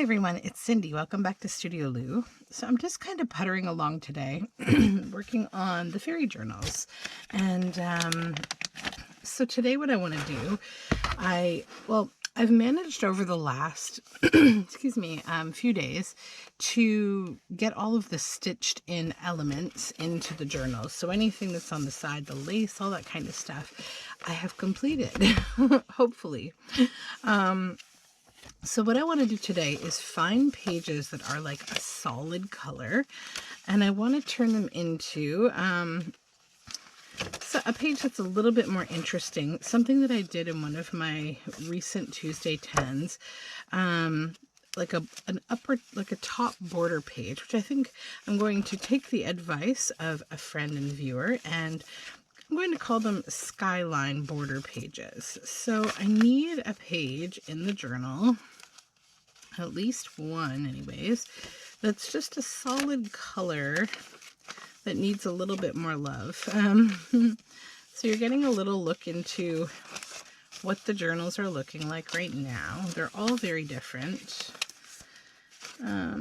everyone, it's Cindy. Welcome back to Studioloo. So I'm just kind of puttering along today, working on the fairy journals. And so today what I want to do, I've managed over the last, few days to get all of the stitched in elements into the journals. So anything that's on the side, the lace, all that kind of stuff, I have completed, hopefully. So what I want to do today is find pages that are like a solid color, and I want to turn them into so a page that's a little bit more interesting. Something that I did in one of my recent Tuesday 10s, like a top border page, which I think I'm going to take the advice of a friend and viewer, and I'm going to call them Skyline border pages. So I need a page in the journal, at least one anyways, that's just a solid color that needs a little bit more love. So you're getting a little look into what the journals are looking like right now. They're all very different. Let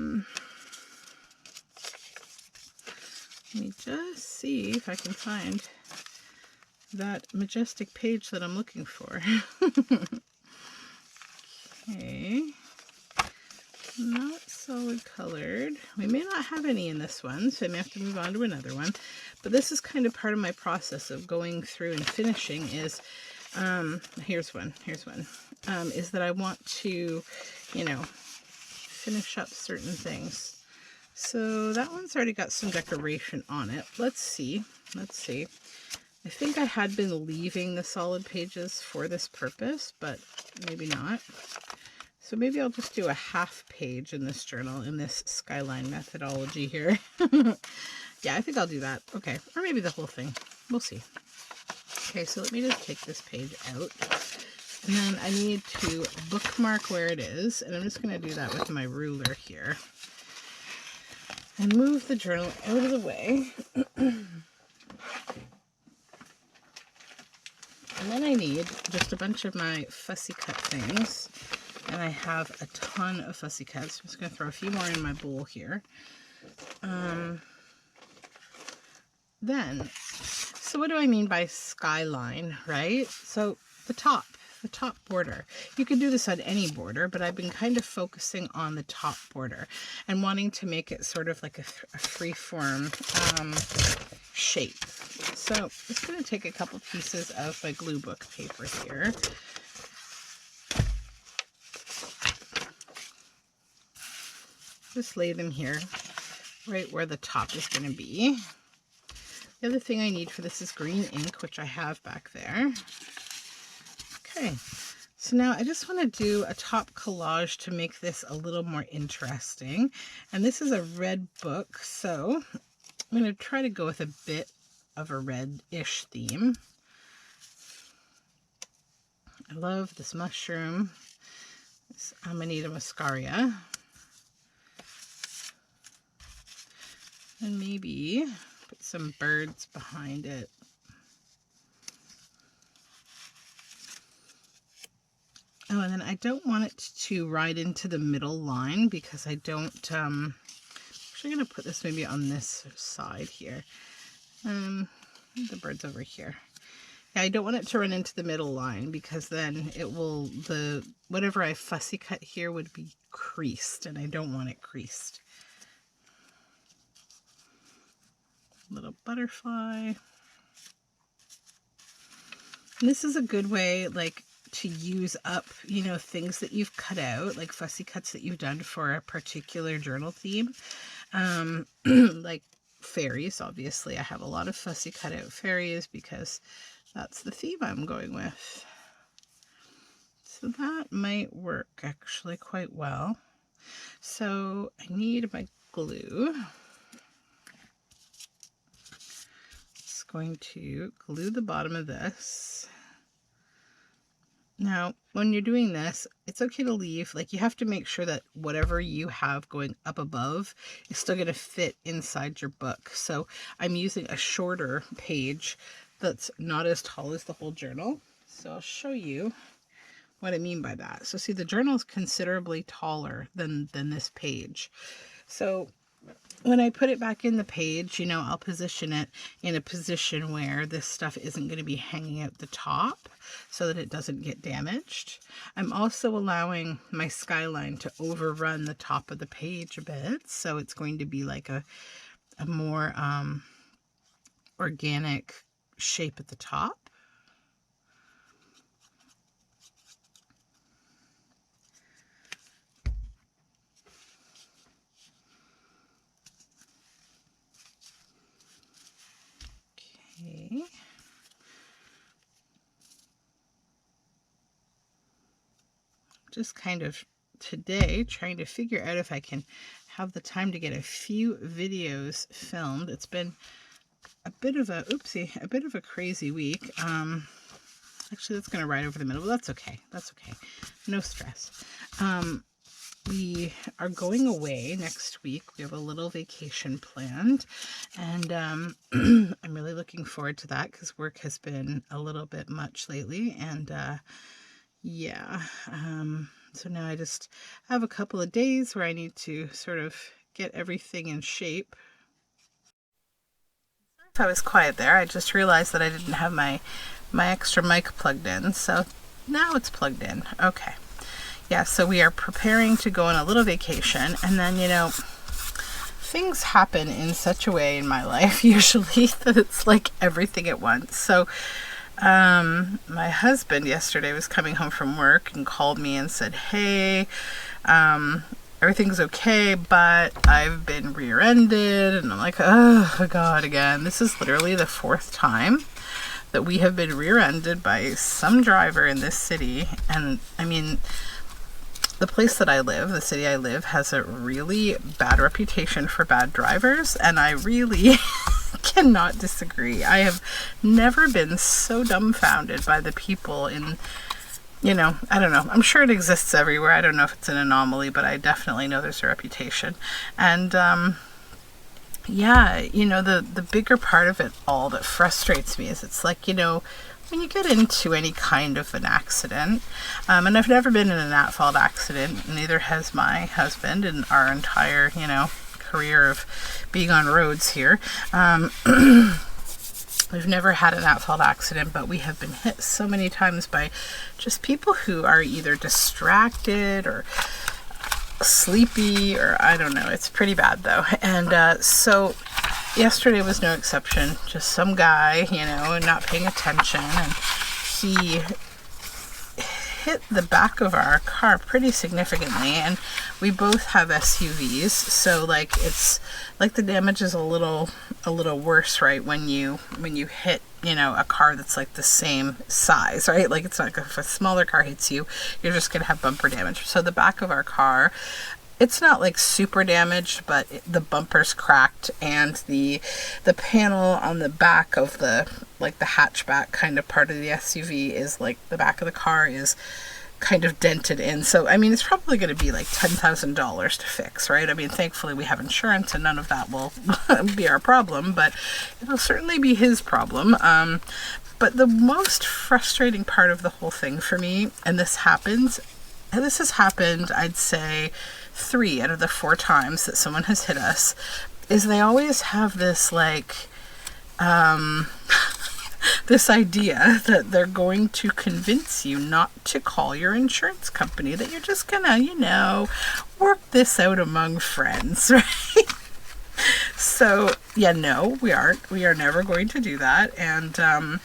me just see if I can find that majestic page that I'm looking for. Okay, not solid colored. We may not have any in this one, so I may have to move on to another one. But this is kind of part of my process of going through and finishing is, here's one, is that I want to, finish up certain things. So that one's already got some decoration on it. Let's see. I think I had been leaving the solid pages for this purpose, but maybe not. So maybe I'll just do a half page in this journal in this Skyline methodology here. Yeah, I think I'll do that. Okay, or maybe the whole thing. We'll see. Okay, so let me just take this page out. And then I need to bookmark where it is. And I'm just going to do that with my ruler here. And move the journal out of the way. And then I need just a bunch of my fussy cut things. And I have a ton of fussy cuts. I'm just going to throw a few more in my bowl here. So what do I mean by Skyline, right? So the top border. You could do this on any border, but I've been kind of focusing on the top border and wanting to make it sort of like a free-form shape. So I'm just going to take a couple pieces of my glue book paper here. Just lay them here, right where the top is going to be. The other thing I need for this is green ink, which I have back there. Okay, so now I just want to do a top collage to make this a little more interesting. And this is a red book, so I'm going to try to go with a bit of a red-ish theme. I love this mushroom, this Amanita muscaria. And maybe put some birds behind it. Oh, and then I don't want it to ride into the middle line because I don't, I'm actually going to put this maybe on this side here. The bird's over here. Yeah, I don't want it to run into the middle line because then it will, whatever I fussy cut here would be creased, and I don't want it creased. Little butterfly. And this is a good way, like, to use up, things that you've cut out, like fussy cuts that you've done for a particular journal theme. Like fairies, obviously. I have a lot of fussy cut out fairies because that's the theme I'm going with. So that might work actually quite well. So I need my glue. Just going to glue the bottom of this. Now, when you're doing this, it's okay to leave, like, you have to make sure that whatever you have going up above is still going to fit inside your book. So I'm using a shorter page that's not as tall as the whole journal. So I'll show you what I mean by that. So see, the journal is considerably taller than this page. So when I put it back in the page, you know, I'll position it in a position where this stuff isn't going to be hanging out the top so that it doesn't get damaged. I'm also allowing my Skyline to overrun the top of the page a bit. So it's going to be like a more organic shape at the top. Okay. Just kind of today trying to figure out if I can have the time to get a few videos filmed. It's been a bit of a, oopsie, a bit of a crazy week. Actually, that's going to ride over the middle, but that's okay. That's okay. No stress. We are going away next week. We have a little vacation planned, and I'm really looking forward to that because work has been a little bit much lately, and yeah, so now I just have a couple of days where I need to sort of get everything in shape. If I was quiet there, I just realized that I didn't have my extra mic plugged in, so now it's plugged in. Okay. Yeah, so we are preparing to go on a little vacation, and then, you know, things happen in such a way in my life usually that it's like everything at once. So my husband yesterday was coming home from work and called me and said, hey, everything's okay, but I've been rear-ended. And I'm like, oh God, again. This is literally the 4th time that we have been rear-ended by some driver in this city. And I mean, the place that I live, the city I live, has a really bad reputation for bad drivers, and I really cannot disagree. I have never been so dumbfounded by the people in, you know, I don't know. I'm sure it exists everywhere. I don't know if it's an anomaly, but I definitely know there's a reputation. And yeah, you know, the bigger part of it all that frustrates me is it's like, you know, when you get into any kind of an accident, and I've never been in an at-fault accident, neither has my husband in our entire, you know, career of being on roads here. We've never had an at-fault accident, but we have been hit so many times by just people who are either distracted or sleepy, or I don't know. It's pretty bad though. And so yesterday was no exception. Just some guy, you know, not paying attention, and he hit the back of our car pretty significantly. And we both have SUVs, so like it's like the damage is a little worse, right? When you hit, you know, a car that's like the same size, right? Like it's not like if a smaller car hits you, you're just gonna have bumper damage. So the back of our car, it's not like super damaged, but the bumper's cracked, and the panel on the back of the, like the hatchback kind of part of the SUV is like the back of the car is kind of dented in. So I mean, it's probably going to be like $10,000 to fix, right? I mean, thankfully we have insurance and none of that will be our problem, but it'll certainly be his problem. But the most frustrating part of the whole thing for me, and this has happened, I'd say 3 out of the 4 times that someone has hit us, is they always have this like this idea that they're going to convince you not to call your insurance company, that you're just gonna, you know, work this out among friends, right? So yeah, no, we aren't. We are never going to do that. And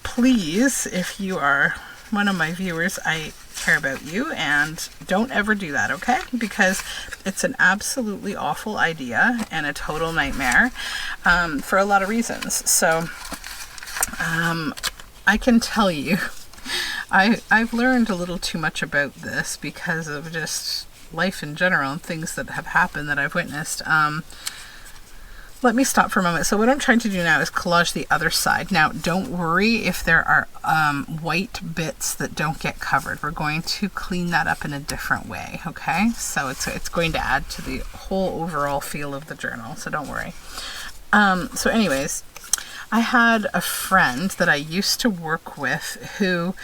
please, if you are one of my viewers, I care about you, and don't ever do that, okay? Because it's an absolutely awful idea and a total nightmare for a lot of reasons. So I can tell you, I've learned a little too much about this because of just life in general and things that have happened that I've witnessed. Let me stop for a moment. So what I'm trying to do now is collage the other side. Now, don't worry if there are white bits that don't get covered. We're going to clean that up in a different way, okay? So it's going to add to the whole overall feel of the journal, so don't worry. So anyways, I had a friend that I used to work with who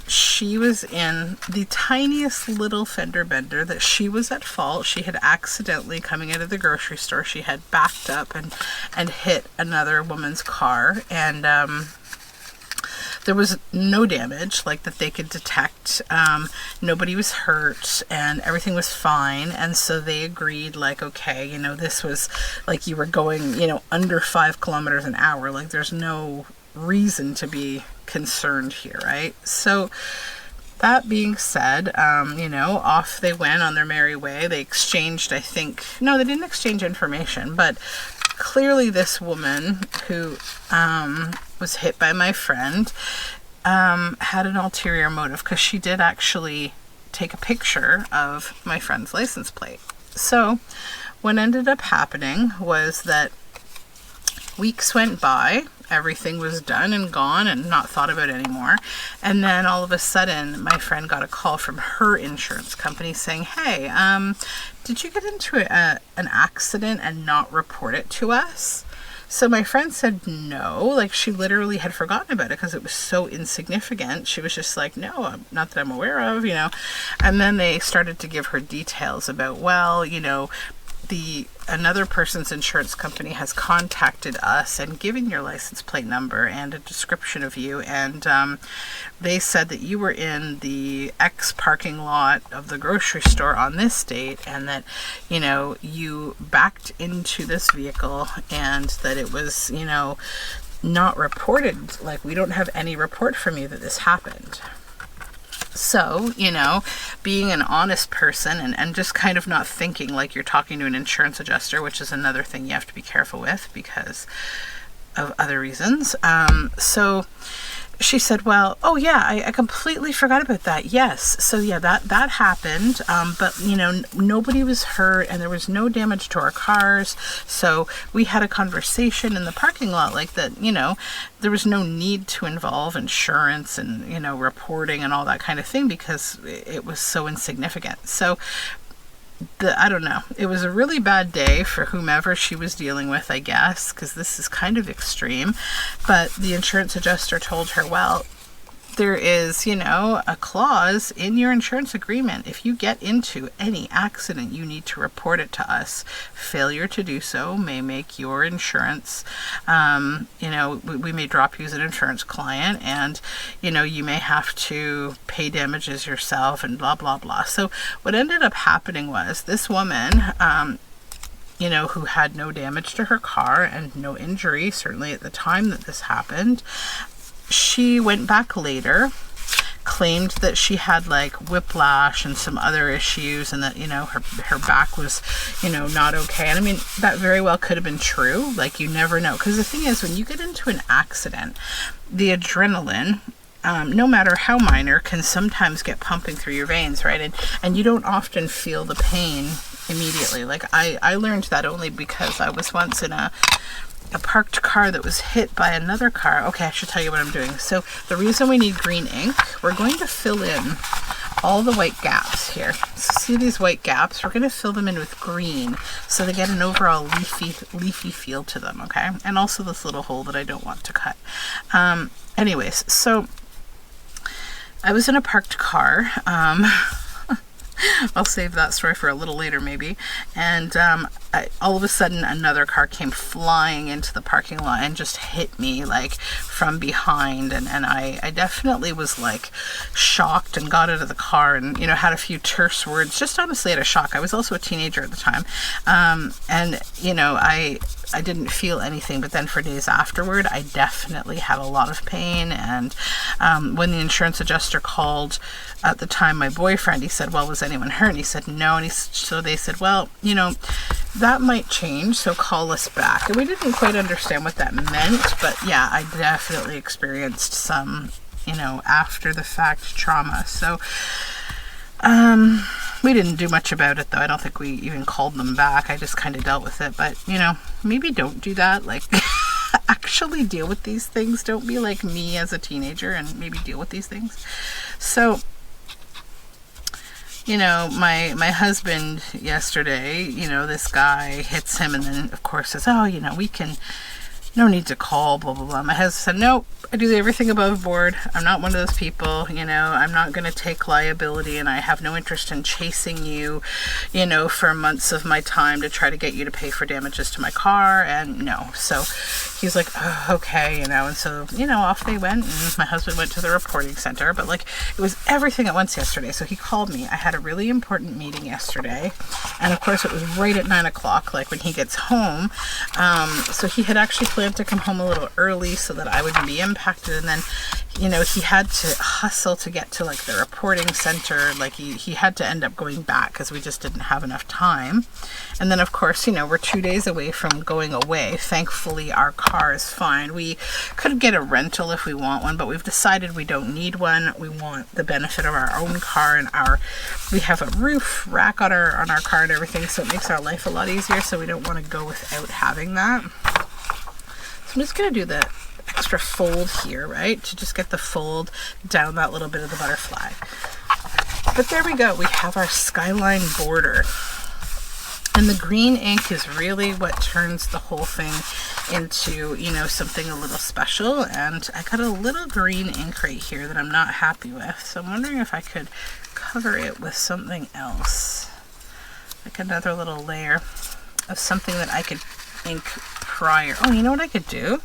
She was in the tiniest little fender bender that she was at fault. She had accidentally, coming out of the grocery store, she had backed up and hit another woman's car, and there was no damage like that they could detect. Nobody was hurt and everything was fine. And so they agreed, like, okay, this was like you were going, under 5 kilometers an hour. Like, there's no reason to be concerned here, right? So that being said, off they went on their merry way. They exchanged, no, they didn't exchange information, but clearly this woman who was hit by my friend had an ulterior motive, because she did actually take a picture of my friend's license plate. So what ended up happening was that weeks went by, everything was done and gone and not thought about anymore. And then all of a sudden, my friend got a call from her insurance company saying, hey, did you get into an accident and not report it to us? So my friend said no, like she literally had forgotten about it because it was so insignificant. She was just like, no, not that I'm aware of, And then they started to give her details about, well, another person's insurance company has contacted us and given your license plate number and a description of you, and they said that you were in the X parking lot of the grocery store on this date, and that you backed into this vehicle, and that it was not reported. Like, we don't have any report from you that this happened. So, being an honest person and just kind of not thinking like you're talking to an insurance adjuster, which is another thing you have to be careful with because of other reasons. So she said, well, oh yeah, I completely forgot about that. Yes. So yeah, that happened. But nobody was hurt and there was no damage to our cars. So we had a conversation in the parking lot like that, there was no need to involve insurance and, reporting and all that kind of thing because it was so insignificant. So I don't know. It was a really bad day for whomever she was dealing with, I guess, because this is kind of extreme. But the insurance adjuster told her, well, there is, a clause in your insurance agreement. If you get into any accident, you need to report it to us. Failure to do so may make your insurance, we may drop you as an insurance client, and, you may have to pay damages yourself and blah, blah, blah. So what ended up happening was this woman, who had no damage to her car and no injury, certainly at the time that this happened, she went back later, claimed that she had like whiplash and some other issues, and that her back was not okay. And I mean, that very well could have been true. Like, you never know, because the thing is, when you get into an accident, the adrenaline, no matter how minor, can sometimes get pumping through your veins, right? And you don't often feel the pain immediately. Like, I learned that only because I was once in a parked car that was hit by another car. Okay, I should tell you what I'm doing. So the reason we need green ink, we're going to fill in all the white gaps here. So see these white gaps? We're going to fill them in with green so they get an overall leafy feel to them, okay? And also this little hole that I don't want to cut. Anyways, so I was in a parked car. I'll save that story for a little later maybe. And all of a sudden another car came flying into the parking lot and just hit me like from behind. And I definitely was like shocked and got out of the car and, had a few terse words, just honestly at a shock. I was also a teenager at the time. And, I didn't feel anything, but then for days afterward, I definitely had a lot of pain. And when the insurance adjuster called at the time my boyfriend, he said, well, was anyone hurt? And he said, no. And so they said, well, that might change, so call us back. And we didn't quite understand what that meant, but yeah, I definitely experienced some, after the fact trauma. So, we didn't do much about it, though. I don't think we even called them back. I just kind of dealt with it. But, maybe don't do that. Like, actually deal with these things. Don't be like me as a teenager and maybe deal with these things. So, my husband yesterday, this guy hits him and then, of course, says, oh, we can no need to call, blah, blah, blah. My husband said, nope, I do everything above board. I'm not one of those people, you know, I'm not going to take liability, and I have no interest in chasing you, you know, for months of my time to try to get you to pay for damages to my car. And no. So he's like, oh, okay, you know, and so, you know, off they went, and my husband went to the reporting center, but like it was everything at once yesterday. So he called me. I had a really important meeting yesterday, and of course it was right at 9 o'clock, like when he gets home. So he had actually planned to come home a little early so that I wouldn't be impacted, and then, you know, he had to hustle to get to like the reporting center. Like he had to end up going back because we just didn't have enough time. And then of course, you know, we're 2 days away from going away. Thankfully our car is fine. We could get a rental if we want one, but we've decided we don't need one. We want the benefit of our own car, and we have a roof rack on our car and everything, so it makes our life a lot easier, so we don't want to go without having that. So I'm just going to do the extra fold here, right, to just get the fold down that little bit of the butterfly. But there we go. We have our Skyline border. And the green ink is really what turns the whole thing into, you know, something a little special. And I got a little green ink right here that I'm not happy with. So I'm wondering if I could cover it with something else. Like another little layer of something that I could ink prior. Oh, you know what I could do?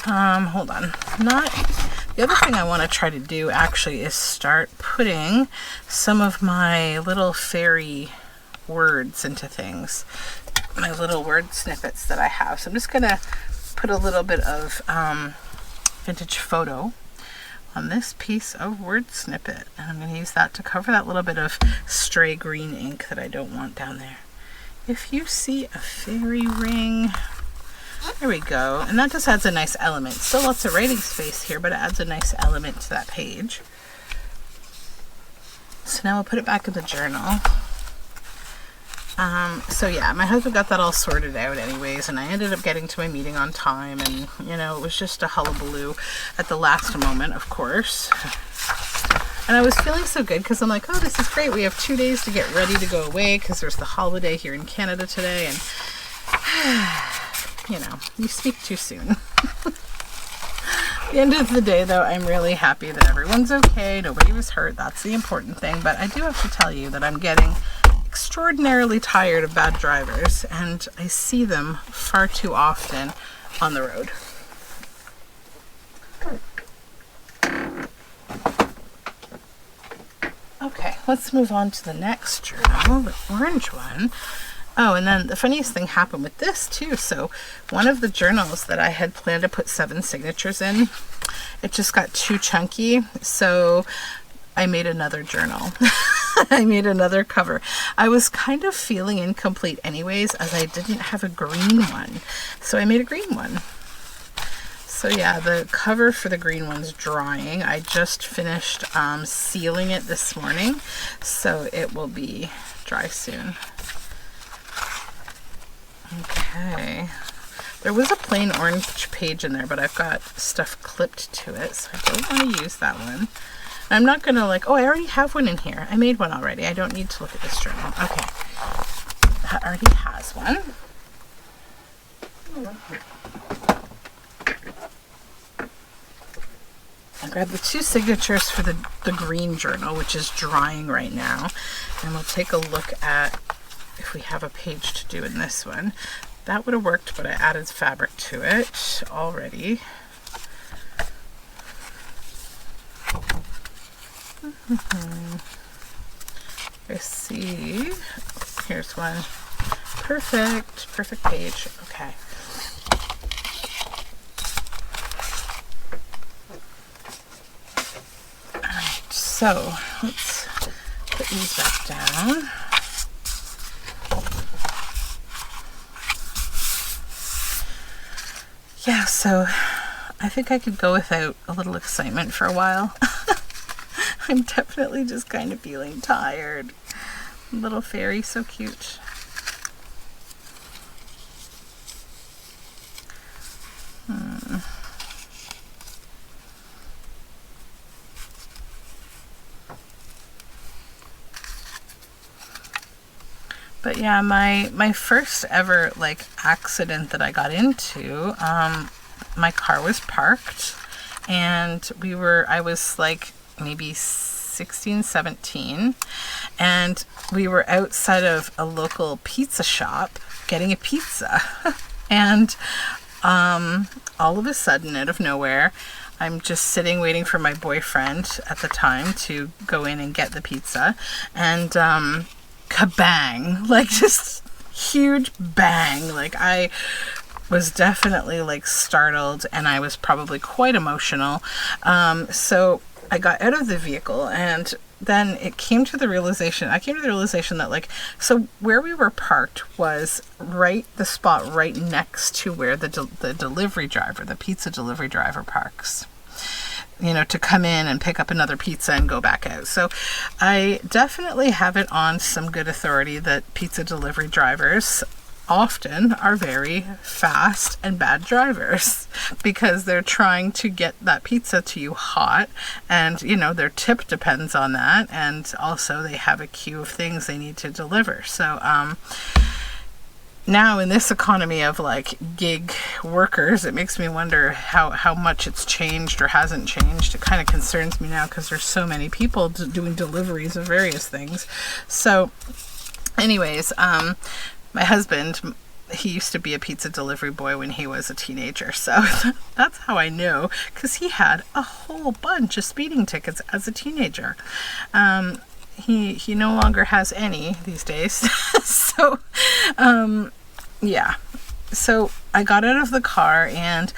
Hold on. The other thing I want to try to do actually is start putting some of my little fairy words into things, my little word snippets that I have. So I'm just gonna put a little bit of vintage photo on this piece of word snippet, and I'm going to use that to cover that little bit of stray green ink that I don't want down there. If you see a fairy ring, there we go. And that just adds a nice element. Still lots of writing space here, but it adds a nice element to that page. So now I'll put it back in the journal. So yeah, my husband got that all sorted out anyways, and I ended up getting to my meeting on time, and you know, it was just a hullabaloo at the last moment, of course. And I was feeling so good because I'm like, oh, this is great. We have 2 days to get ready to go away because there's the holiday here in Canada today, and you know, you speak too soon. At the end of the day, though, I'm really happy that everyone's okay. Nobody was hurt. That's the important thing. But I do have to tell you that I'm getting extraordinarily tired of bad drivers, and I see them far too often on the road. Okay, let's move on to the next journal, the orange one. Oh, and then the funniest thing happened with this too. So one of the journals that I had planned to put 7 signatures in, it just got too chunky, so I made another journal. I made another cover. I was kind of feeling incomplete anyways, as I didn't have a green one. So I made a green one. So yeah, the cover for the green one's drying. I just finished sealing it this morning, so it will be dry soon. Okay. There was a plain orange page in there, but I've got stuff clipped to it, so I don't want to use that one. I'm not going to like, oh, I already have one in here. I made one already. I don't need to look at this journal. Okay. That already has one. I grabbed the 2 signatures for the green journal, which is drying right now. And we'll take a look at if we have a page to do in this one. That would have worked, but I added fabric to it already. Let's see. Here's one. Perfect. Perfect page. Okay. Alright, so let's put these back down. Yeah, so I think I could go without a little excitement for a while. I'm definitely just kind of feeling tired. Little fairy, so cute. But yeah, my first ever like accident that I got into, my car was parked, and I was like maybe 16, 17, and we were outside of a local pizza shop getting a pizza. And all of a sudden, out of nowhere, I'm just sitting waiting for my boyfriend at the time to go in and get the pizza, and kabang, like just huge bang. Like I was definitely like startled, and I was probably quite emotional. So I got out of the vehicle, and then I came to the realization that like, so where we were parked was the spot right next to where the delivery driver, the pizza delivery driver parks, you know, to come in and pick up another pizza and go back out. So I definitely have it on some good authority that pizza delivery drivers often are very fast and bad drivers, because they're trying to get that pizza to you hot, and you know, their tip depends on that, and also they have a queue of things they need to deliver. So now in this economy of like gig workers, it makes me wonder how much it's changed or hasn't changed. It kind of concerns me now, because there's so many people doing deliveries of various things. So anyways, my husband, he used to be a pizza delivery boy when he was a teenager, so that's how I know, because he had a whole bunch of speeding tickets as a teenager. He no longer has any these days. So yeah, so I got out of the car, and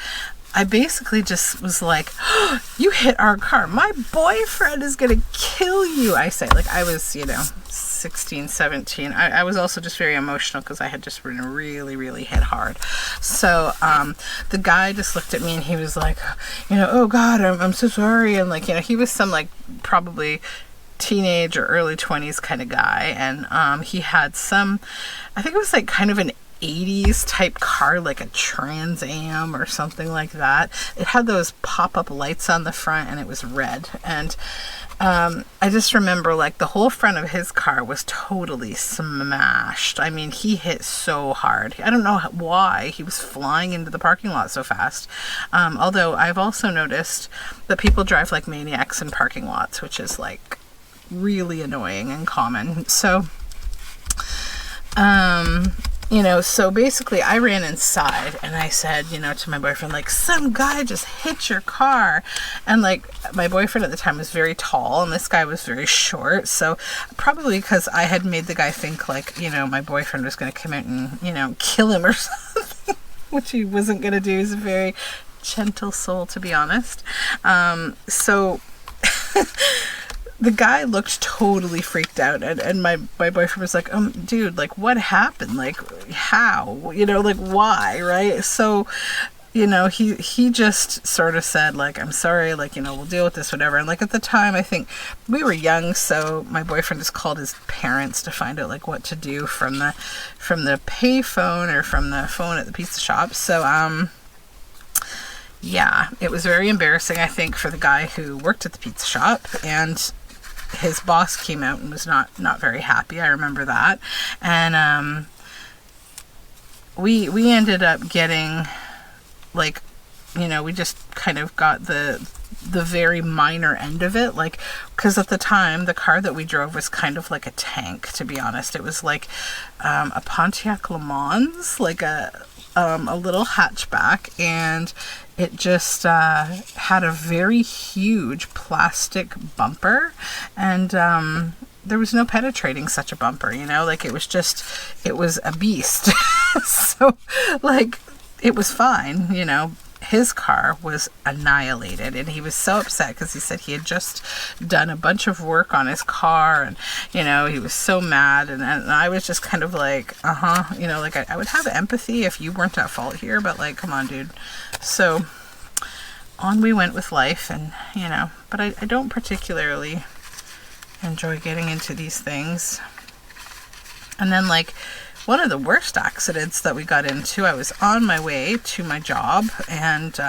I basically just was like, oh, you hit our car, my boyfriend is gonna kill you, I say. Like, I was, you know, 16, 17. I was also just very emotional, because I had just been really, really hit hard. So the guy just looked at me, and he was like, you know, oh God, I'm so sorry. And like, you know, he was some like probably teenage or early 20s kind of guy, and he had some, I think it was like kind of an 80s type car, like a Trans Am or something like that. It had those pop-up lights on the front, and it was red. And I just remember like the whole front of his car was totally smashed. I mean, he hit so hard. I don't know why he was flying into the parking lot so fast. Although I've also noticed that people drive like maniacs in parking lots, which is like really annoying and common. So you know, so basically I ran inside, and I said, you know, to my boyfriend, like, some guy just hit your car. And like, my boyfriend at the time was very tall, and this guy was very short. So probably because I had made the guy think like, you know, my boyfriend was going to come out and, you know, kill him or something, which he wasn't going to do. He's a very gentle soul, to be honest. So the guy looked totally freaked out, and my boyfriend was like, dude, like, what happened? Like, how? You know, like, why, right? So, you know, he just sort of said, like, I'm sorry, like, you know, we'll deal with this, whatever. And like, at the time, I think we were young, so my boyfriend just called his parents to find out like what to do from the pay phone or from the phone at the pizza shop. So yeah, it was very embarrassing, I think, for the guy who worked at the pizza shop, and his boss came out and was not very happy. I remember that. And we ended up getting, like, you know, we just kind of got the very minor end of it, like, because at the time the car that we drove was kind of like a tank, to be honest. It was like a Pontiac Le Mans, like a little hatchback, and it just had a very huge plastic bumper, and there was no penetrating such a bumper, you know, like, it was a beast. So like, it was fine, you know. His car was annihilated, and he was so upset because he said he had just done a bunch of work on his car, and, you know, he was so mad. And I was just kind of like, you know, like, I would have empathy if you weren't at fault here, but like, come on, dude. So on we went with life, and, you know, but I don't particularly enjoy getting into these things. And then, like, one of the worst accidents that we got into, I was on my way to my job, and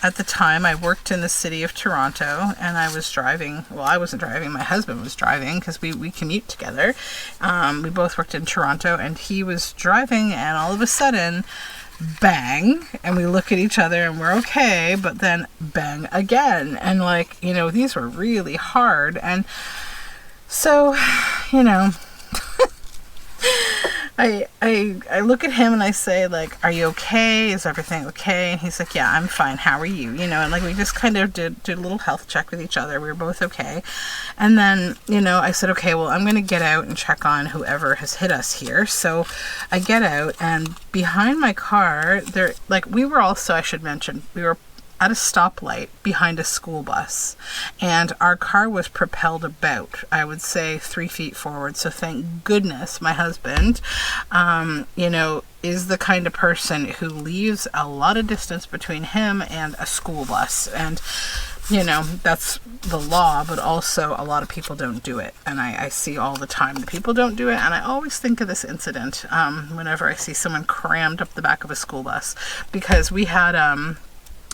at the time I worked in the city of Toronto, and I was driving. Well, I wasn't driving. My husband was driving because we commute together. We both worked in Toronto, and he was driving, and all of a sudden, bang, and we look at each other and we're okay, but then bang again. And like, you know, these were really hard. And so, you know, I look at him and I say, like, are you okay? Is everything okay? And he's like, yeah, I'm fine. How are you? You know, and like we just kind of did a little health check with each other. We were both okay. And then, you know, I said, okay, well, I'm going to get out and check on whoever has hit us here. So I get out, and behind my car, there, like, we were also, I should mention, we were at a stoplight behind a school bus, and our car was propelled about, I would say, 3 feet forward. So thank goodness my husband, you know, is the kind of person who leaves a lot of distance between him and a school bus. And, you know, that's the law, but also a lot of people don't do it. And I see all the time that people don't do it. And I always think of this incident whenever I see someone crammed up the back of a school bus, because we had,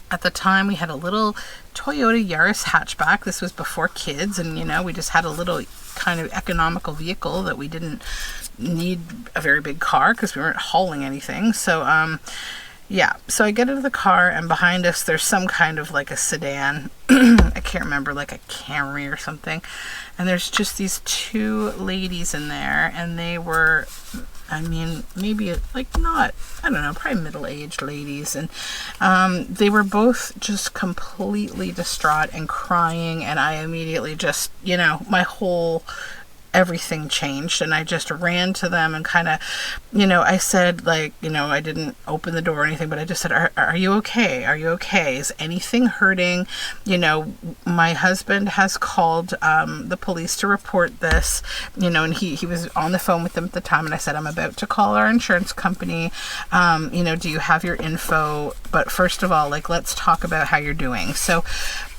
at the time, we had a little Toyota Yaris hatchback. This was before kids, and, you know, we just had a little kind of economical vehicle that we didn't need a very big car because we weren't hauling anything. So, yeah, so I get into the car, and behind us there's some kind of like a sedan. I can't remember, like a Camry or something. And there's just these two ladies in there, and they were, I mean, maybe like not, I don't know, probably middle-aged ladies. And they were both just completely distraught and crying. And I immediately just, you know, my whole everything changed, and I just ran to them and kind of, you know, I said, like, you know, I didn't open the door or anything, but I just said, are you okay? Are you okay? Is anything hurting? You know, my husband has called the police to report this, you know, and he was on the phone with them at the time, and I said, I'm about to call our insurance company. You know, do you have your info? But first of all, like, let's talk about how you're doing. So,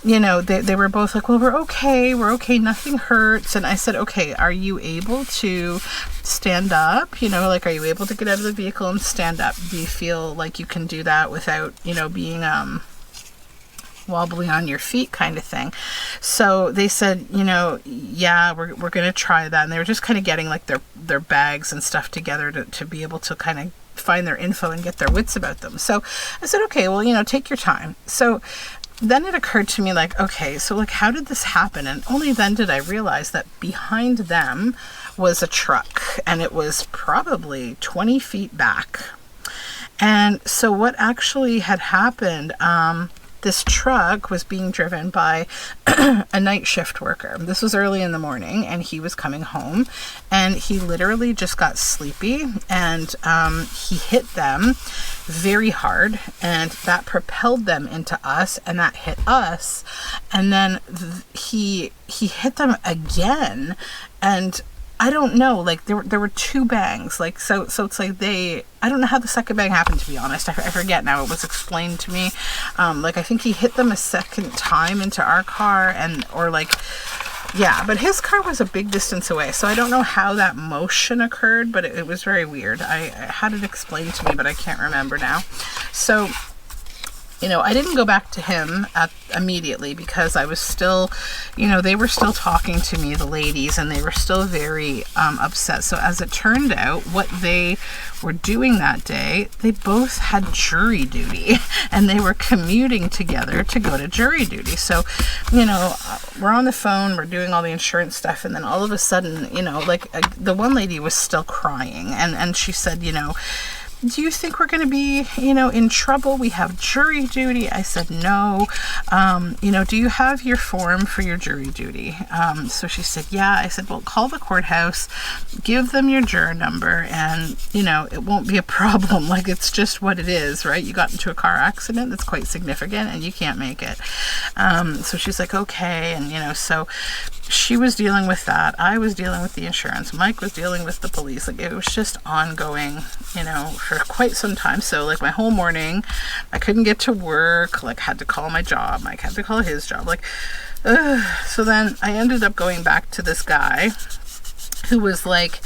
you know, they were both like, well, we're okay, nothing hurts. And I said, okay, are you able to stand up? You know, like, are you able to get out of the vehicle and stand up? Do you feel like you can do that without, you know, being wobbly on your feet, kind of thing? So they said, you know, yeah, we're going to try that. And they were just kind of getting like their bags and stuff together to be able to kind of find their info and get their wits about them. So I said, okay, well, you know, take your time. So then it occurred to me, like, okay, so like, how did this happen? And only then did I realize that behind them was a truck, and it was probably 20 feet back. And so what actually had happened, this truck was being driven by a night shift worker. This was early in the morning, and he was coming home, and he literally just got sleepy, and he hit them very hard, and that propelled them into us, and that hit us, and then he hit them again, and I don't know, like, there were two bangs, like, so it's like I don't know how the second bang happened, to be honest. I forget now. It was explained to me. Like, I think he hit them a second time into our car, or like, yeah, but his car was a big distance away, so I don't know how that motion occurred, but it was very weird. I had it explained to me, but I can't remember now. So, you know, I didn't go back to him immediately, because I was still, you know, they were still talking to me, the ladies, and they were still very upset. So as it turned out, what they were doing that day, they both had jury duty, and they were commuting together to go to jury duty. So, you know, we're on the phone, we're doing all the insurance stuff, and then all of a sudden, you know, like, the one lady was still crying, and she said, you know, do you think we're going to be, you know, in trouble? We have jury duty. I said, no. You know, do you have your form for your jury duty? So she said, yeah. I said, well, call the courthouse, give them your juror number, and, you know, it won't be a problem. Like, it's just what it is, right? You got into a car accident that's quite significant, and you can't make it. So she's like, okay. And, you know, so she was dealing with that. I was dealing with the insurance. Mike was dealing with the police. Like, it was just ongoing, you know, for quite some time. So, like, my whole morning, I couldn't get to work. Like, had to call my job. Mike had to call his job. Like, so then I ended up going back to this guy who was like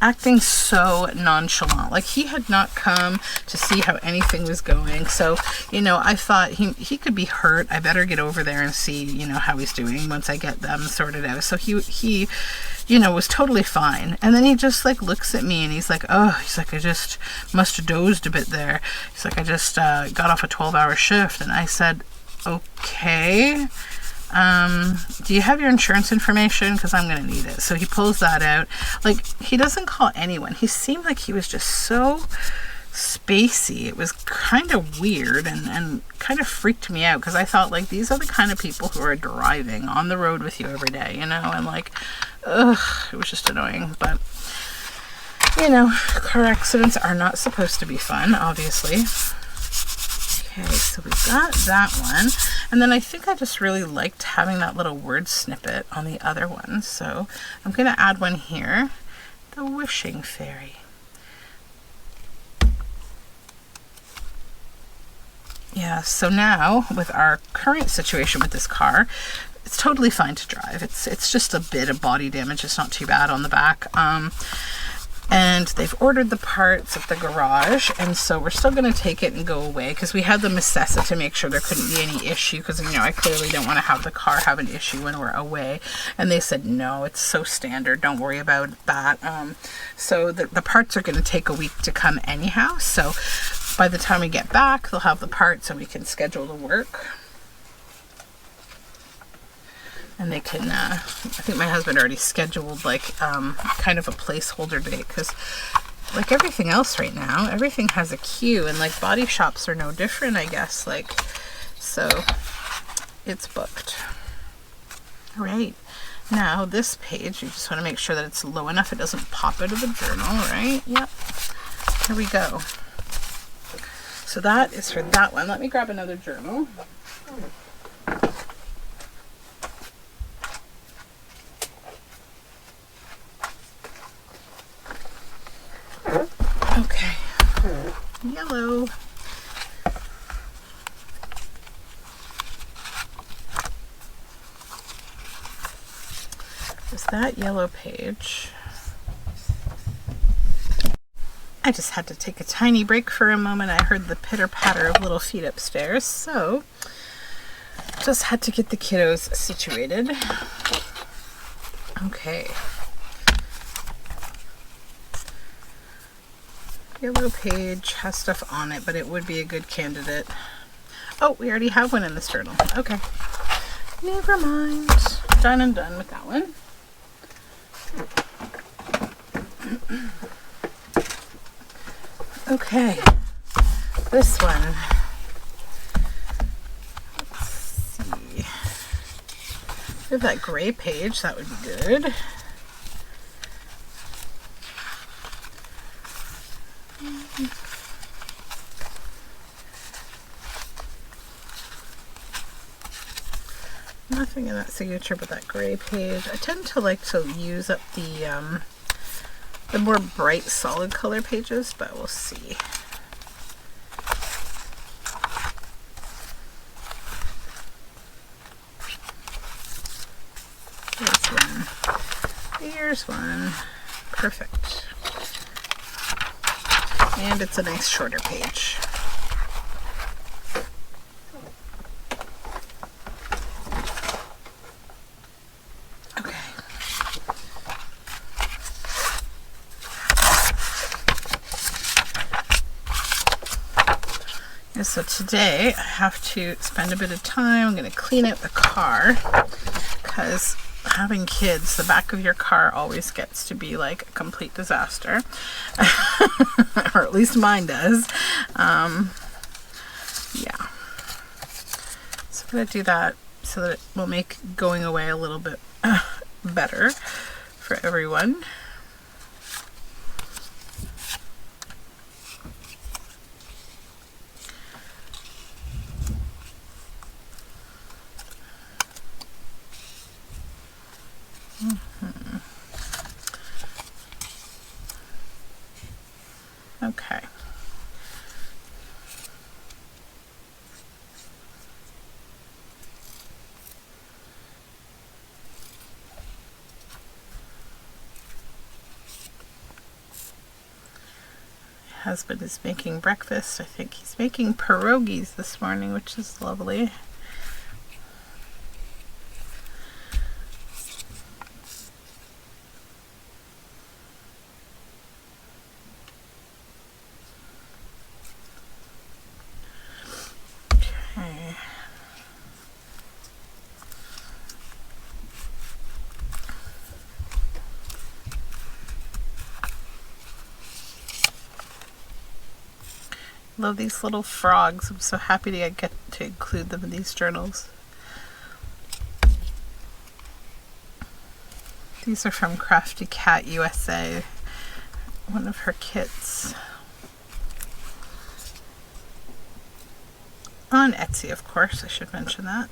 acting so nonchalant. Like he had not come to see how anything was going. So, you know, I thought he could be hurt. I better get over there and see, you know, how he's doing once I get them sorted out. So he you know, was totally fine. And then he just like looks at me and he's like, oh, he's like, I just must have dozed a bit there. He's like, I just got off a 12-hour shift. And I said, okay. Do you have your insurance information? Because I'm going to need it. So he pulls that out. Like, he doesn't call anyone. He seemed like he was just so spacey. It was kind of weird and kind of freaked me out because I thought, like, these are the kind of people who are driving on the road with you every day, you know? And, like, ugh, it was just annoying. But, you know, car accidents are not supposed to be fun, obviously. Okay, so we got that one. And then I think I just really liked having that little word snippet on the other one. So I'm going to add one here. The Wishing Fairy. Yeah, so now with our current situation with this car, it's totally fine to drive. It's just a bit of body damage. It's not too bad on the back. And they've ordered the parts at the garage, and so we're still going to take it and go away because we had them assess it to make sure there couldn't be any issue because, you know, I clearly don't want to have the car have an issue when we're away. And they said, no, it's so standard. Don't worry about that. So the parts are going to take a week to come anyhow. So by the time we get back, they'll have the parts and we can schedule the work. And they can, I think my husband already scheduled like kind of a placeholder date because like everything else right now, everything has a queue and like body shops are no different, I guess. Like, so it's booked. All right. Now this page, you just want to make sure that it's low enough it doesn't pop out of the journal, right? Yep. Here we go. So that is for that one. Let me grab another journal. Okay, yellow. Is that yellow page? I just had to take a tiny break for a moment. I heard the pitter-patter of little feet upstairs, so just had to get the kiddos situated. Okay. Yellow page has stuff on it, but it would be a good candidate. Oh, we already have one in this journal. Okay. Never mind. Done and done with that one. Okay. This one. Let's see. We have that gray page. That would be good. Nothing in that signature but that gray page. I tend to like to use up the more bright solid color pages, but we'll see. Here's one. Here's one. Perfect. And it's a nice shorter page. So today I have to spend a bit of time. I'm going to clean out the car because having kids, the back of your car always gets to be like a complete disaster. Or at least mine does. Yeah. So I'm going to do that so that it will make going away a little bit better for everyone. Okay. husband is making breakfast. I think he's making pierogies this morning, which is lovely. Love these little frogs. I'm so happy to get to include them in these journals. These are from Crafty Cat USA, one of her kits. On Etsy, of course, I should mention that.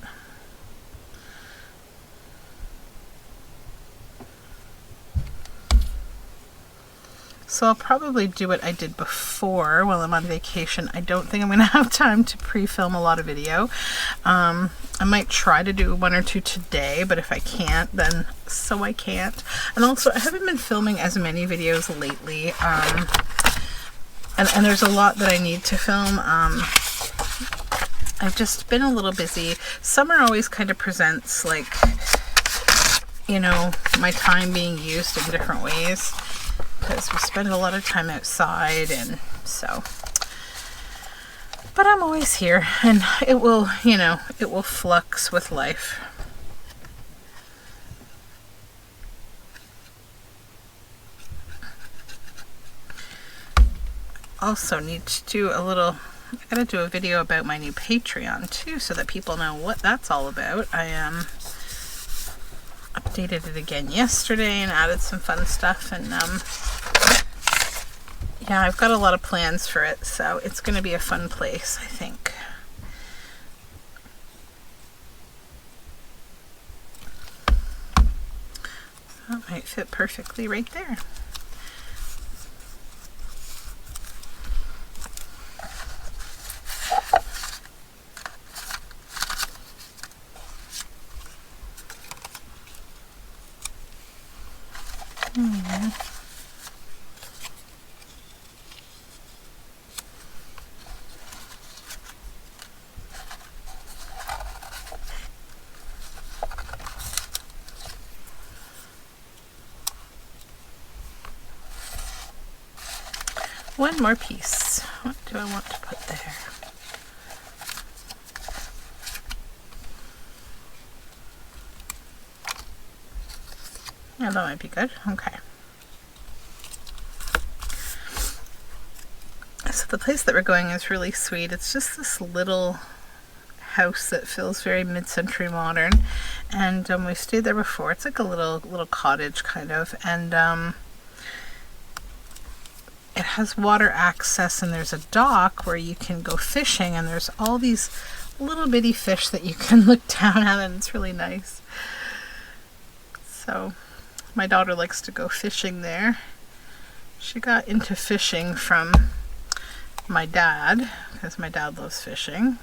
So I'll probably do what I did before while I'm on vacation. I don't think I'm going to have time to pre-film a lot of video. I might try to do 1 or 2 today, but if I can't, then so I can't. And also, I haven't been filming as many videos lately. And there's a lot that I need to film. I've just been a little busy. Summer always kind of presents, like, you know, my time being used in different ways, because we spend a lot of time outside, and so, but I'm always here, and it will, you know, it will flux with life. Also need to do a little, I gotta do a video about my new Patreon too, so that people know what that's all about. I updated it again yesterday and added some fun stuff, and yeah, I've got a lot of plans for it, so it's going to be a fun place, I think. That might fit perfectly right there. One more piece. What do I want to put there? Yeah, that might be good. Okay. So the place that we're going is really sweet. It's just this little house that feels very mid-century modern, and we stayed there before. It's like a little cottage kind of, and it has water access, and there's a dock where you can go fishing, and there's all these little bitty fish that you can look down at, and it's really nice. So my daughter likes to go fishing there. She got into fishing from my dad, because my dad loves fishing.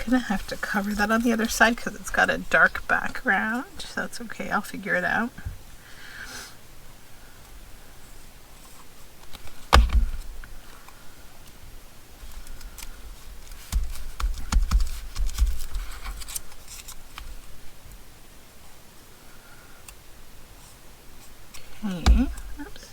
Gonna have to cover that on the other side because it's got a dark background, so that's okay, I'll figure it out. Okay. Oops.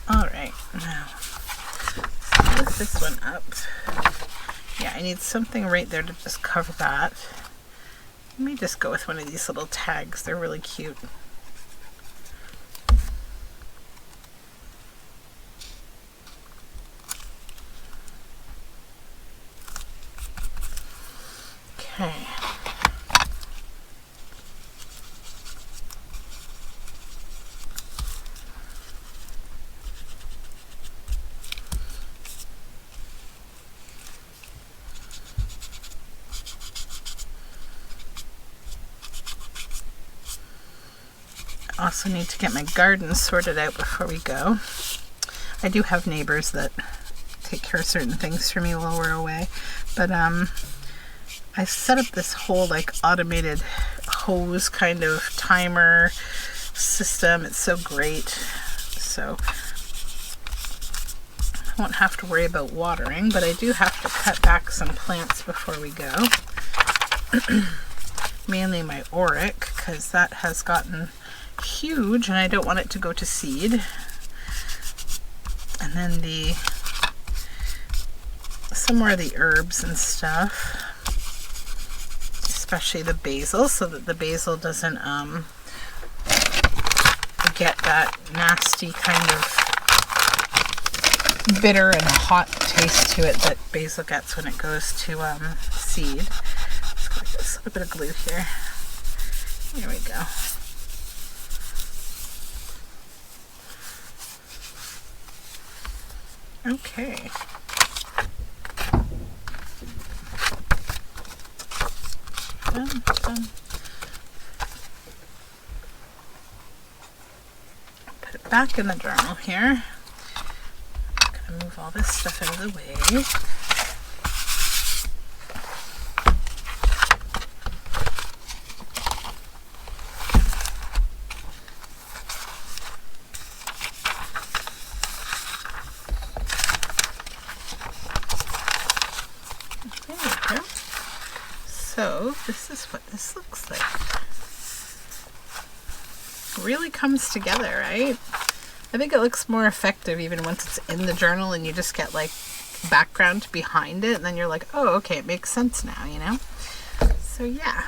Alright, now lift this one up. Yeah, I need something right there to just cover that. Let me just go with one of these little tags, they're really cute. Okay. Also need to get my garden sorted out before we go. I do have neighbors that take care of certain things for me while we're away. But I set up this whole like automated hose kind of timer system. It's so great. So I won't have to worry about watering, but I do have to cut back some plants before we go. Mainly my auric, because that has gotten huge and I don't want it to go to seed. And then some more of the herbs and stuff, especially the basil, so that the basil doesn't get that nasty kind of bitter and hot taste to it that basil gets when it goes to seed. Just a little bit of glue here. Here we go. Okay. Done. Put it back in the journal here. I'm gonna move all this stuff out of the way. So this is what this looks like. It really comes together, right? I think it looks more effective even once it's in the journal and you just get like background behind it and then you're like, oh, okay, it makes sense now, you know? So yeah,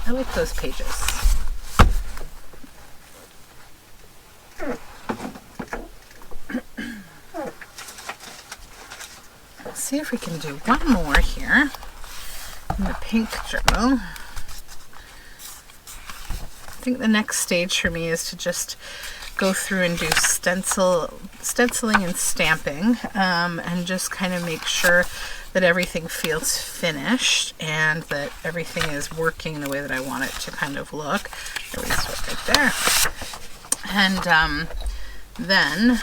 I like those pages. Let's see if we can do one more here. In the pink journal. I think the next stage for me is to just go through and do stenciling and stamping, and just kind of make sure that everything feels finished and that everything is working the way that I want it to kind of look. There we start right there. And then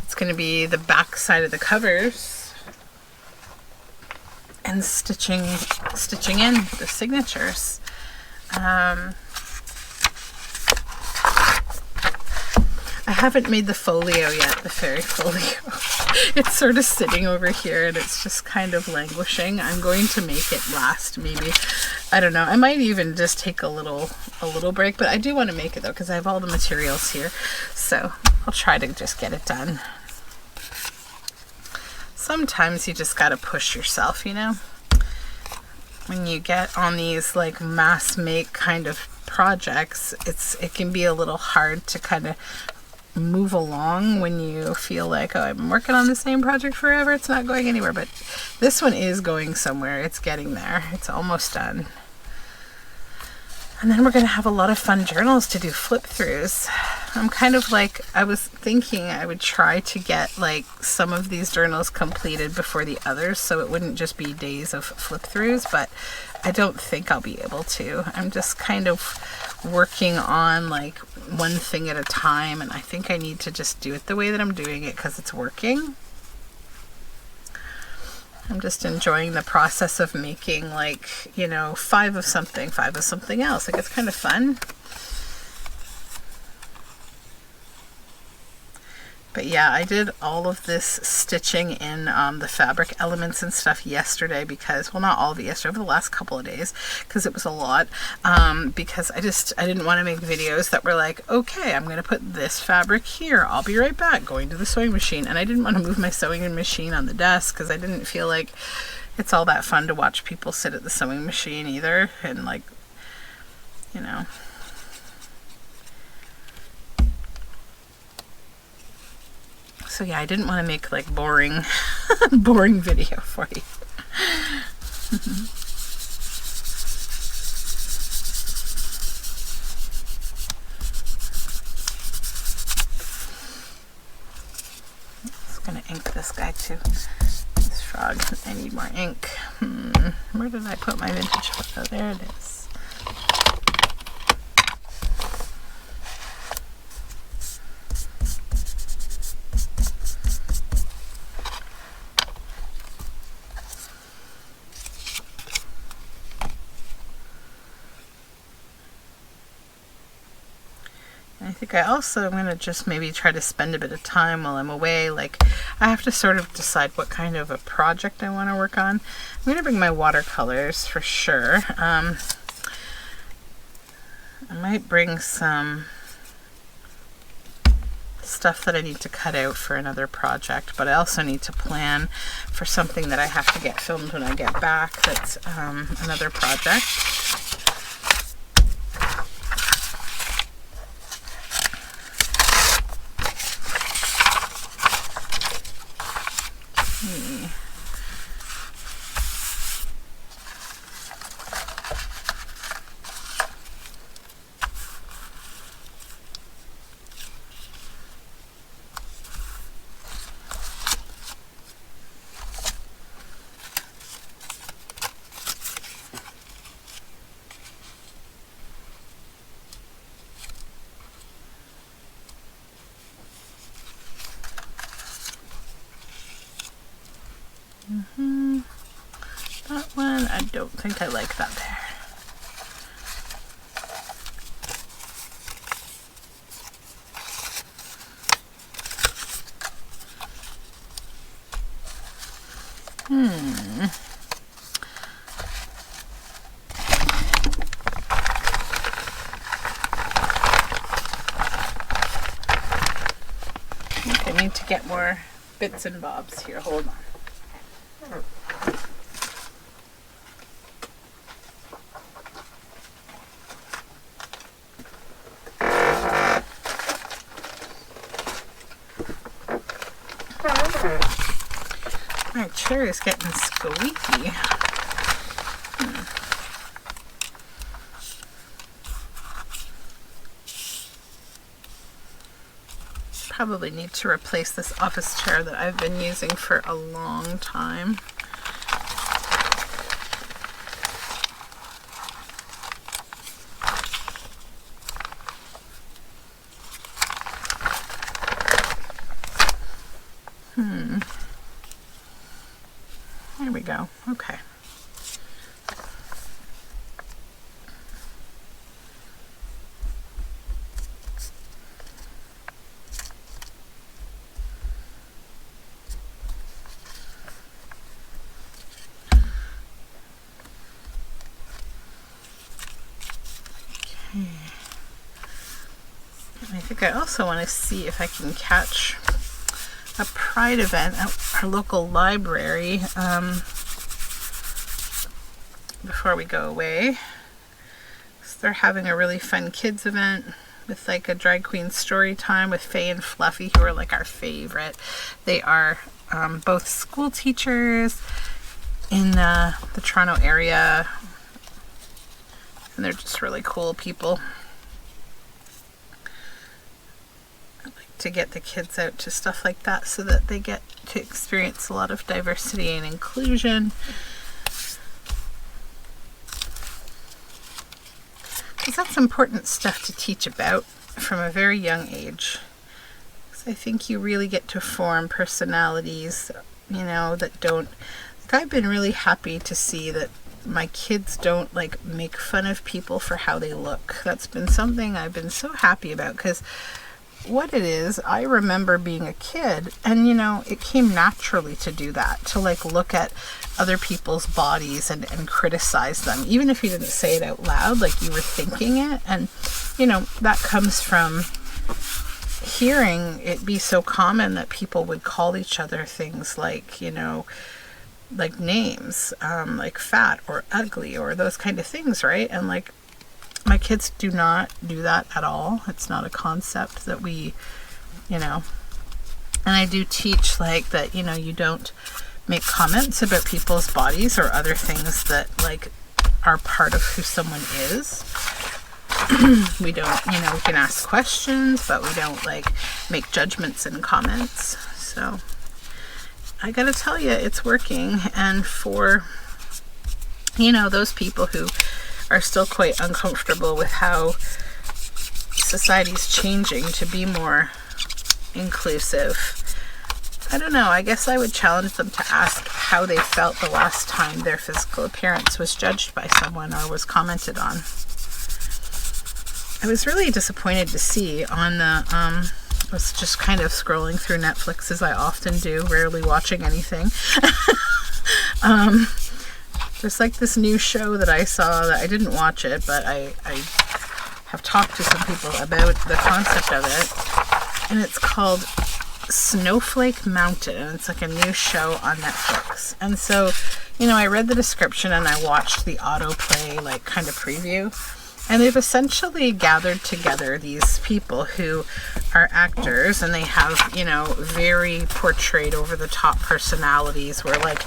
it's going to be the back side of the covers. And stitching in the signatures. I haven't made the folio yet, the fairy folio. It's sort of sitting over here and it's just kind of languishing. I'm going to make it last, maybe. I don't know. I might even just take a little break, but I do want to make it though because I have all the materials here. So I'll try to just get it done. Sometimes you just gotta push yourself, you know? When you get on these like mass make kind of projects, it can be a little hard to kind of move along when you feel like, oh, I've been working on the same project forever, it's not going anywhere. But this one is going somewhere. It's getting there. It's almost done. And then we're going to have a lot of fun journals to do flip throughs. I'm kind of like, I was thinking I would try to get like some of these journals completed before the others so it wouldn't just be days of flip throughs, but I don't think I'll be able to. I'm just kind of working on like one thing at a time, and I think I need to just do it the way that I'm doing it because it's working. I'm just enjoying the process of making like, you know, 5 of something else. Like it's kind of fun. But yeah, I did all of this stitching in the fabric elements and stuff yesterday because, well, not all of it yesterday, over the last couple of days, because it was a lot. Because I didn't want to make videos that were like, okay, I'm going to put this fabric here. I'll be right back, going to the sewing machine. And I didn't want to move my sewing machine on the desk because I didn't feel like it's all that fun to watch people sit at the sewing machine either. And like, you know. So yeah, I didn't want to make like boring video for you. Just gonna ink this guy too. This frog. I need more ink. Where did I put my vintage photo? There it is. I think I also am going to just maybe try to spend a bit of time while I'm away. Like, I have to sort of decide what kind of a project I want to work on. I'm going to bring my watercolors for sure. I might bring some stuff that I need to cut out for another project, but I also need to plan for something that I have to get filmed when I get back. That's another project. That one, I don't think I like that there. I think I need to get more bits and bobs here. Hold on. My chair is getting squeaky. Probably need to replace this office chair that I've been using for a long time. There we go. Okay. I think I also want to see if I can catch a pride event at our local library before we go away. So they're having a really fun kids event with like a drag queen story time with Faye and Fluffy, who are like our favorite. They are both school teachers in the Toronto area, and they're just really cool people. To get the kids out to stuff like that so that they get to experience a lot of diversity and inclusion. Because that's important stuff to teach about from a very young age. So I think you really get to form personalities, you know, that don't... Like, I've been really happy to see that my kids don't like make fun of people for how they look. That's been something I've been so happy about, because what it is, I remember being a kid and, you know, it came naturally to do that, to like look at other people's bodies and criticize them, even if you didn't say it out loud, like you were thinking it. And, you know, that comes from hearing it be so common that people would call each other things like, you know, like names, like fat or ugly or those kind of things, right? And like, my kids do not do that at all. It's not a concept that we, you know, and I do teach like that, you know, you don't make comments about people's bodies or other things that like are part of who someone is. We don't, you know, we can ask questions, but we don't like make judgments and comments. So I gotta tell you, it's working. And for, you know, those people who are still quite uncomfortable with how society's changing to be more inclusive, I don't know, I guess I would challenge them to ask how they felt the last time their physical appearance was judged by someone or was commented on. I was really disappointed to see on the, I was just kind of scrolling through Netflix as I often do, rarely watching anything. There's like this new show that I saw that I didn't watch it, but I have talked to some people about the concept of it, and it's called Snowflake Mountain, and it's like a new show on Netflix. And so, you know, I read the description and I watched the autoplay, like, kind of preview, and they've essentially gathered together these people who are actors, and they have, you know, very portrayed over the top personalities where, like,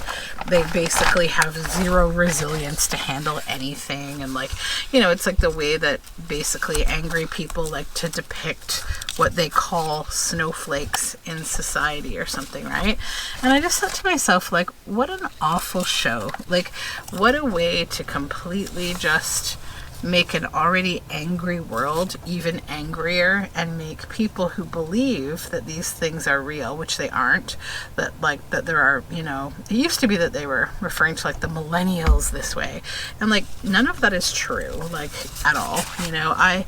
they basically have zero resilience to handle anything. And, like, you know, it's like the way that basically angry people like to depict what they call snowflakes in society or something, right? And I just thought to myself, like, what an awful show. Like, what a way to completely just make an already angry world even angrier, and make people who believe that these things are real, which they aren't, that, like, that there are, you know, it used to be that they were referring to, like, the millennials this way, and, like, none of that is true, like, at all. You know, I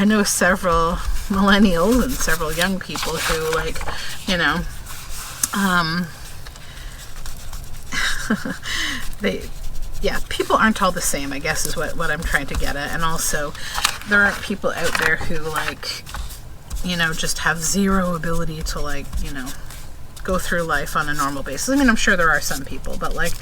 know several millennials and several young people who, like, you know, yeah, people aren't all the same, I guess, is what I'm trying to get at. And also, there aren't people out there who, like, you know, just have zero ability to, like, you know, go through life on a normal basis. I mean, I'm sure there are some people, but, like,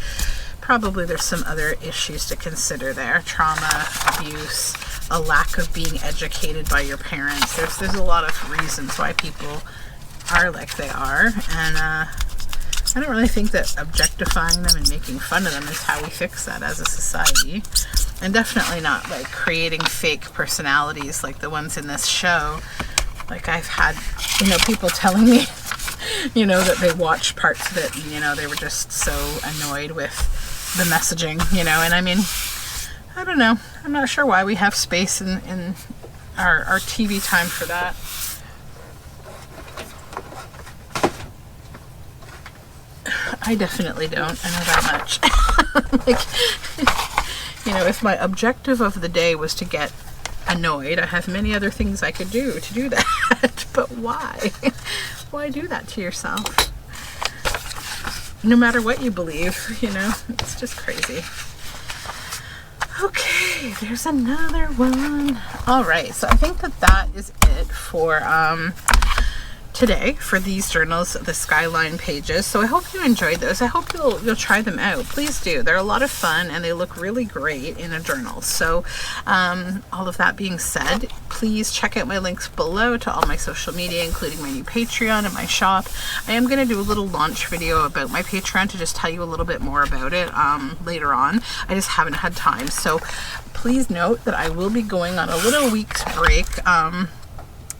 probably there's some other issues to consider there. Trauma, abuse, a lack of being educated by your parents. There's a lot of reasons why people are like they are. And, I don't really think that objectifying them and making fun of them is how we fix that as a society. And definitely not, like, creating fake personalities like the ones in this show. Like, I've had, you know, people telling me, you know, that they watched parts of it and, you know, they were just so annoyed with the messaging, you know. And I mean, I don't know. I'm not sure why we have space in our TV time for that. I definitely don't. I know that much. Like, you know, if my objective of the day was to get annoyed, I have many other things I could do to do that. But why? Why do that to yourself? No matter what you believe, you know, it's just crazy. Okay, there's another one. All right, so I think that is it for today for these journals, the Skyline pages. So I hope you enjoyed those. I hope you'll try them out. Please do. They're a lot of fun and they look really great in a journal. So all of that being said, please check out my links below to all my social media, including my new Patreon and my shop. I am going to do a little launch video about my Patreon to just tell you a little bit more about it later on. I just haven't had time. So please note that I will be going on a little week's break,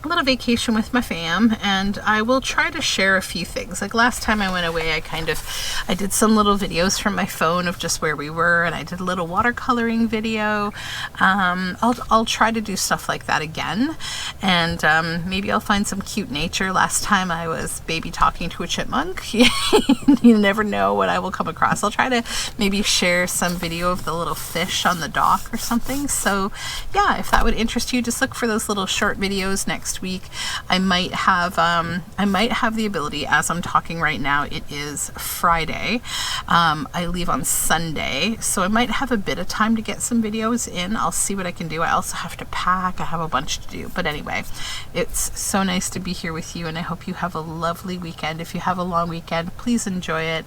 a little vacation with my fam, and I will try to share a few things. Like last time I went away, I did some little videos from my phone of just where we were, and I did a little watercoloring video. I'll try to do stuff like that again, and maybe I'll find some cute nature. Last time I was baby talking to a chipmunk. You never know what I will come across. I'll try to maybe share some video of the little fish on the dock or something. So yeah, if that would interest you, just look for those little short videos next week. I might have the ability, as I'm talking right now, it is Friday. I leave on Sunday, so I might have a bit of time to get some videos in. I'll see what I can do. I also have to pack. I have a bunch to do. But anyway, it's so nice to be here with you, and I hope you have a lovely weekend. If you have a long weekend, please enjoy it.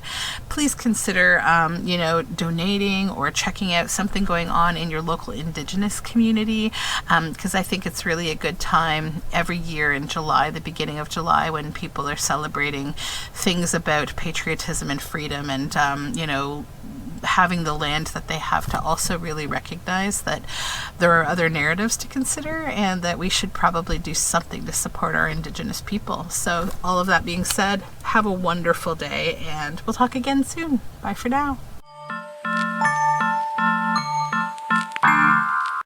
Please consider, you know, donating or checking out something going on in your local Indigenous community, because I think it's really a good time every year in July, the beginning of July, when people are celebrating things about patriotism and freedom, and you know, having the land that they have, to also really recognize that there are other narratives to consider and that we should probably do something to support our Indigenous people. So all of that being said, have a wonderful day, and we'll talk again soon. Bye for now.